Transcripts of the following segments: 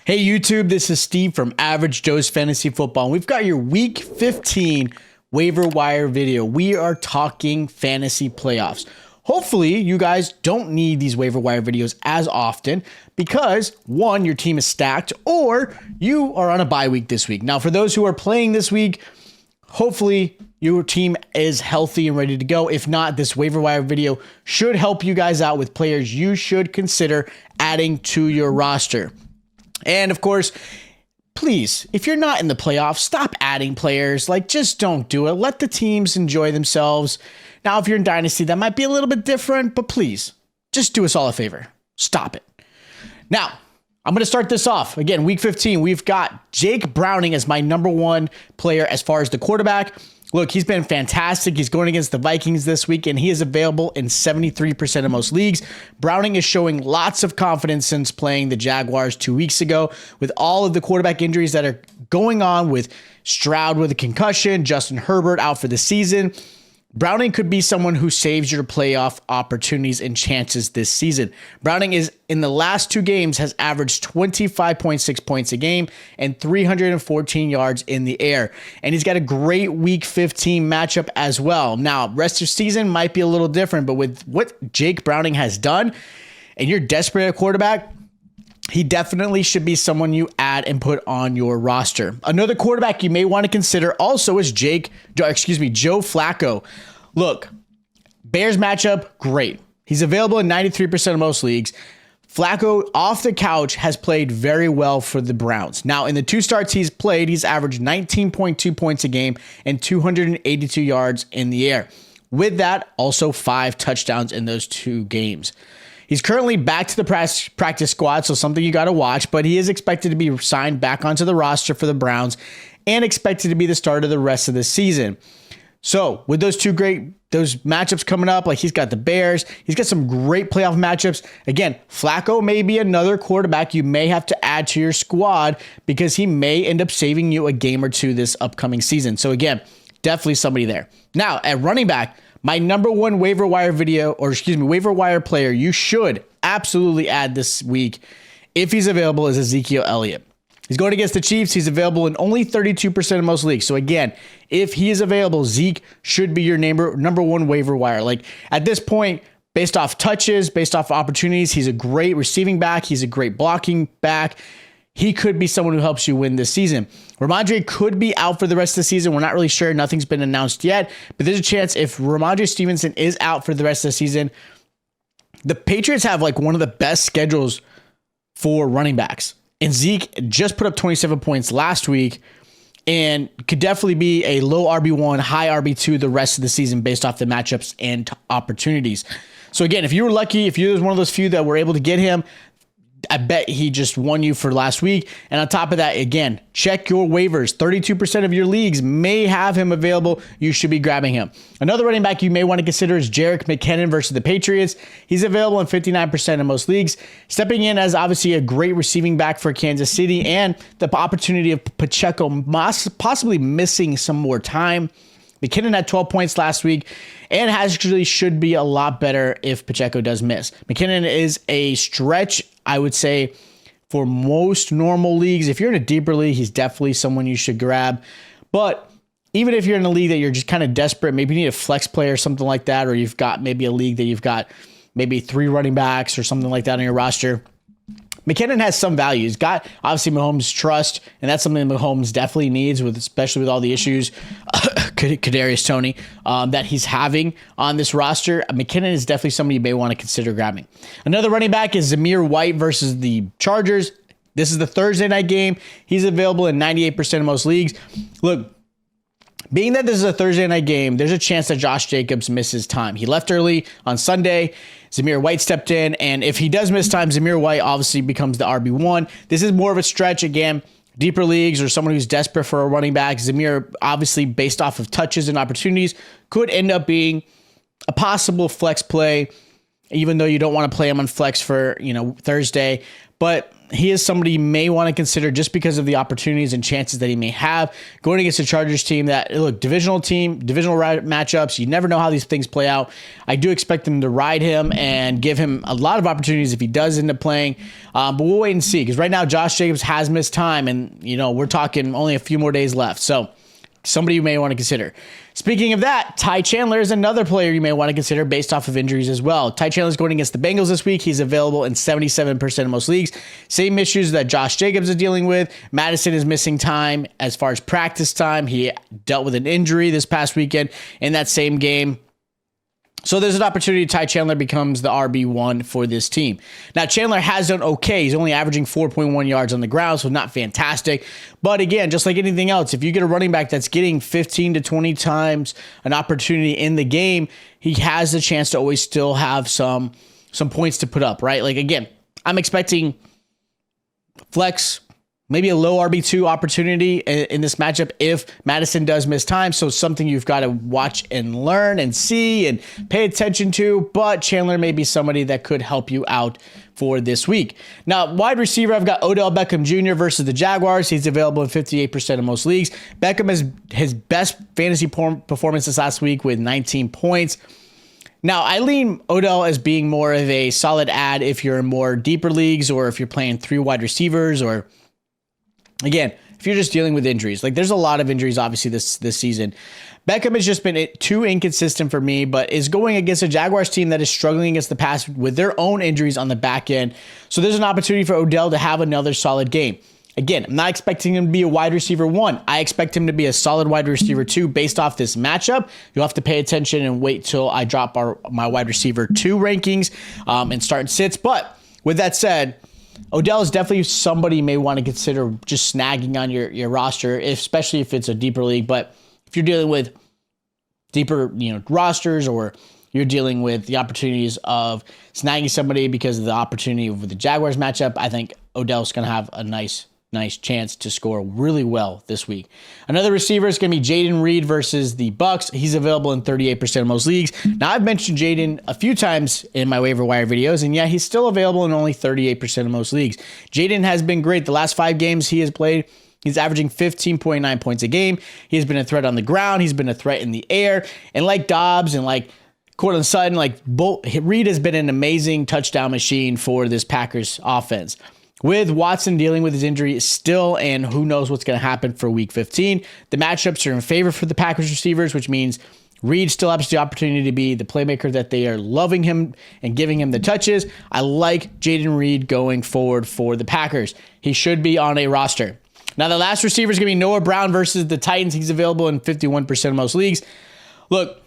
Hey YouTube, this is Steve from Average Joe's Fantasy Football. And we've got your Week 15 waiver wire video. We are talking fantasy playoffs. Hopefully, you guys don't need these waiver wire videos as often because, one, your team is stacked or you are on a bye week this week. Now, for those who are playing this week, hopefully your team is healthy and ready to go. If not, this waiver wire video should help you guys out with players you should consider adding to your roster. And of course, please, if you're not in the playoffs, stop adding players. Just don't do it. Let the teams enjoy themselves. Now, if you're in Dynasty, that might be a little bit different, but please, just do us all a favor. Stop it. Now, I'm going to start this off. Again, Week 15, we've got Jake Browning as my number one player as far as the quarterback. Look, he's been fantastic. He's going against the Vikings this week, and he is available in 73% of most leagues. Browning is showing lots of confidence since playing the Jaguars 2 weeks ago. With all of the quarterback injuries that are going on, with Stroud with a concussion, Justin Herbert out for the season, Browning could be someone who saves your playoff opportunities and chances this season. Browning is, in the last 2 games, has averaged 25.6 points a game and 314 yards in the air. And he's got a great Week 15 matchup as well. Now, rest of season might be a little different, but with what Jake Browning has done, and you're desperate at quarterback, he definitely should be someone you add and put on your roster. Another quarterback you may want to consider also is Joe Flacco. Look, Bears matchup, great. He's available in 93% of most leagues. Flacco, off the couch, has played very well for the Browns. Now, in the 2 starts he's played, he's averaged 19.2 points a game and 282 yards in the air. With that, also 5 touchdowns in those 2 games. He's currently back to the practice squad, so something you got to watch, but he is expected to be signed back onto the roster for the Browns and expected to be the starter the rest of the season. So with those matchups coming up, he's got the Bears, he's got some great playoff matchups. Again, Flacco may be another quarterback you may have to add to your squad because he may end up saving you a game or 2 this upcoming season. So again, definitely somebody there. Now at running back, my number one waiver wire player you should absolutely add this week if he's available is Ezekiel Elliott. He's going against the Chiefs. He's available in only 32% of most leagues. So again, if he is available, Zeke should be your number one waiver wire. At this point, based off touches, based off opportunities, he's a great receiving back. He's a great blocking back. He could be someone who helps you win this season. Ramondre could be out for the rest of the season. We're not really sure. Nothing's been announced yet. But there's a chance if Ramondre Stevenson is out for the rest of the season, the Patriots have one of the best schedules for running backs. And Zeke just put up 27 points last week and could definitely be a low RB1, high RB2 the rest of the season based off the matchups and opportunities. So again, if you were lucky, if you were one of those few that were able to get him, I bet he just won you for last week. And on top of that, again, check your waivers. 32% of your leagues may have him available. You should be grabbing him. Another running back you may want to consider is Jerick McKinnon versus the Patriots. He's available in 59% of most leagues. Stepping in as obviously a great receiving back for Kansas City and the opportunity of Pacheco possibly missing some more time. McKinnon had 12 points last week and actually should be a lot better if Pacheco does miss. McKinnon is a stretch, I would say, for most normal leagues. If you're in a deeper league, he's definitely someone you should grab. But even if you're in a league that you're just kind of desperate, maybe you need a flex player or something like that, or you've got maybe a league that you've got maybe 3 running backs or something like that on your roster, McKinnon has some value. He's got, obviously, Mahomes' trust, and that's something that Mahomes definitely needs, especially with all the issues, Kadarius Toney, that he's having on this roster. McKinnon is definitely somebody you may want to consider grabbing. Another running back is Zamir White versus the Chargers. This is the Thursday night game. He's available in 98% of most leagues. Look, being that this is a Thursday night game, there's a chance that Josh Jacobs misses time. He left early on Sunday. Zamir White stepped in, and if he does miss time, Zamir White obviously becomes the RB1. This is more of a stretch, again, deeper leagues or someone who's desperate for a running back. Zamir, obviously, based off of touches and opportunities, could end up being a possible flex play, even though you don't want to play him on flex for Thursday. But he is somebody you may want to consider just because of the opportunities and chances that he may have going against a Chargers team that, look, divisional matchups. You never know how these things play out. I do expect them to ride him and give him a lot of opportunities if he does end up playing. But we'll wait and see, because right now Josh Jacobs has missed time, and we're talking only a few more days left. So somebody you may want to consider. Speaking of that, Ty Chandler is another player you may want to consider based off of injuries as well. Ty Chandler is going against the Bengals this week. He's available in 77% of most leagues. Same issues that Josh Jacobs is dealing with. Madison is missing time as far as practice time. He dealt with an injury this past weekend in that same game. So there's an opportunity Ty Chandler becomes the RB1 for this team. Now, Chandler has done okay. He's only averaging 4.1 yards on the ground, so not fantastic. But again, just like anything else, if you get a running back that's getting 15 to 20 times an opportunity in the game, he has the chance to always still have some points to put up, right? Like, again, I'm expecting flex, maybe a low RB2 opportunity in this matchup if Madison does miss time. So something you've got to watch and learn and see and pay attention to. But Chandler may be somebody that could help you out for this week. Now, wide receiver, I've got Odell Beckham Jr. versus the Jaguars. He's available in 58% of most leagues. Beckham has his best fantasy performance this last week with 19 points. Now, I lean Odell as being more of a solid add if you're in more deeper leagues, or if you're playing 3 wide receivers, or again, if you're just dealing with injuries. Like, there's a lot of injuries, obviously, this season. Beckham has just been too inconsistent for me, but is going against a Jaguars team that is struggling against the pass with their own injuries on the back end. So there's an opportunity for Odell to have another solid game. Again, I'm not expecting him to be a wide receiver 1. I expect him to be a solid wide receiver 2 based off this matchup. You'll have to pay attention and wait till I drop my wide receiver 2 rankings and start and sits. But with that said, Odell is definitely somebody you may want to consider just snagging on your roster, especially if it's a deeper league. But if you're dealing with deeper rosters, or you're dealing with the opportunities of snagging somebody because of the opportunity with the Jaguars matchup, I think Odell's going to have a nice chance to score really well this week. Another receiver is going to be Jayden Reed versus the Bucks. He's available in 38% of most leagues. Now, I've mentioned Jayden a few times in my waiver wire videos, and yeah, he's still available in only 38% of most leagues. Jayden has been great. The last 5 games he has played, he's averaging 15.9 points a game. He has been a threat on the ground. He's been a threat in the air. And like Dobbs and like Cortland Sutton, Reed has been an amazing touchdown machine for this Packers offense. With Watson dealing with his injury still, and who knows what's going to happen for Week 15, the matchups are in favor for the Packers receivers, which means Reed still has the opportunity to be the playmaker that they are loving him and giving him the touches. I like Jayden Reed going forward for the Packers. He should be on a roster. Now, the last receiver is going to be Noah Brown versus the Titans. He's available in 51% of most leagues. Look,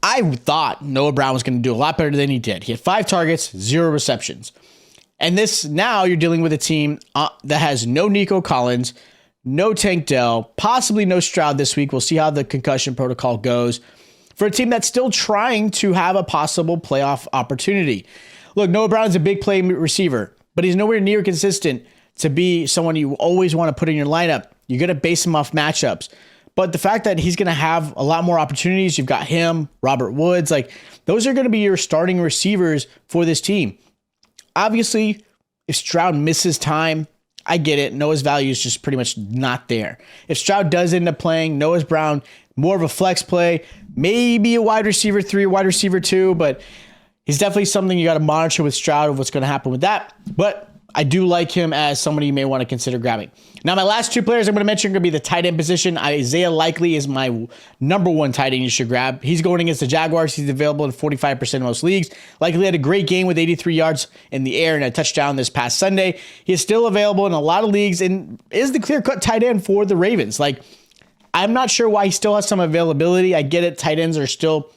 I thought Noah Brown was going to do a lot better than he did. He had 5 targets, 0 receptions. And now you're dealing with a team that has no Nico Collins, no Tank Dell, possibly no Stroud this week. We'll see how the concussion protocol goes for a team that's still trying to have a possible playoff opportunity. Look, Noah Brown is a big play receiver, but he's nowhere near consistent to be someone you always want to put in your lineup. You're going to base him off matchups. But the fact that he's going to have a lot more opportunities, you've got him, Robert Woods, those are going to be your starting receivers for this team. Obviously, if Stroud misses time, I get it. Noah's value is just pretty much not there. If Stroud does end up playing, Noah Brown, more of a flex play, maybe a wide receiver 3, wide receiver 2, but he's definitely something you got to monitor with Stroud of what's going to happen with that. But I do like him as somebody you may want to consider grabbing. Now, my last 2 players I'm going to mention are going to be the tight end position. Isaiah Likely is my number 1 tight end you should grab. He's going against the Jaguars. He's available in 45% of most leagues. Likely had a great game with 83 yards in the air and a touchdown this past Sunday. He is still available in a lot of leagues and is the clear-cut tight end for the Ravens. I'm not sure why he still has some availability. I get it. Tight ends are still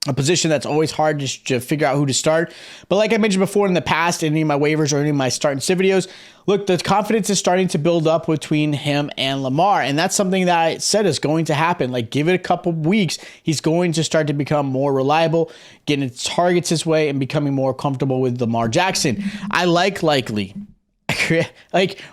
a position that's always hard to figure out who to start. But like I mentioned before in the past, in any of my waivers or any of my start and sit videos, look, the confidence is starting to build up between him and Lamar. And that's something that I said is going to happen. Give it a couple weeks. He's going to start to become more reliable, getting targets his way, and becoming more comfortable with Lamar Jackson. I like Likely.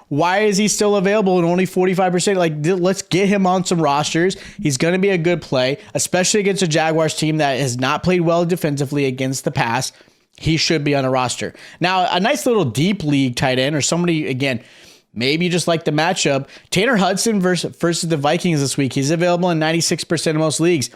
Why is he still available in only 45%? Let's get him on some rosters. He's going to be a good play, especially against a Jaguars team that has not played well defensively against the pass. he should be on a roster. Now, a nice little deep league tight end or somebody, again, maybe you just like the matchup. Tanner Hudson versus the Vikings this week. He's available in 96% of most leagues.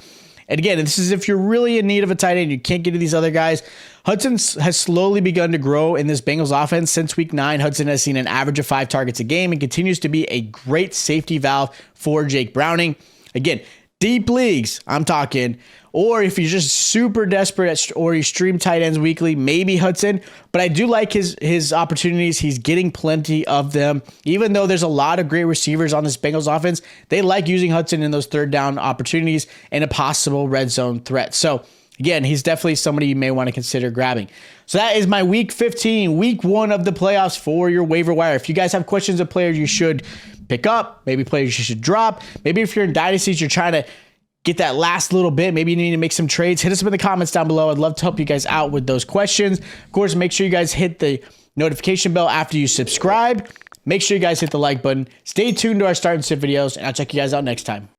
And again, this is if you're really in need of a tight end, you can't get to these other guys. Hudson has slowly begun to grow in this Bengals offense. Since week 9, Hudson has seen an average of 5 targets a game and continues to be a great safety valve for Jake Browning. Again, deep leagues, I'm talking. Or if you're just super desperate or you stream tight ends weekly, maybe Hudson. But I do like his opportunities. He's getting plenty of them. Even though there's a lot of great receivers on this Bengals offense, they like using Hudson in those third down opportunities and a possible red zone threat. So again, he's definitely somebody you may want to consider grabbing. So that is my week 15, week 1 of the playoffs for your waiver wire. If you guys have questions of players you should pick up, maybe players you should drop, maybe if you're in dynasties, you're trying to get that last little bit, maybe you need to make some trades, hit us up in the comments down below. I'd love to help you guys out with those questions. Of course, make sure you guys hit the notification bell after you subscribe. Make sure you guys hit the like button. Stay tuned to our start and sit videos, and I'll check you guys out next time.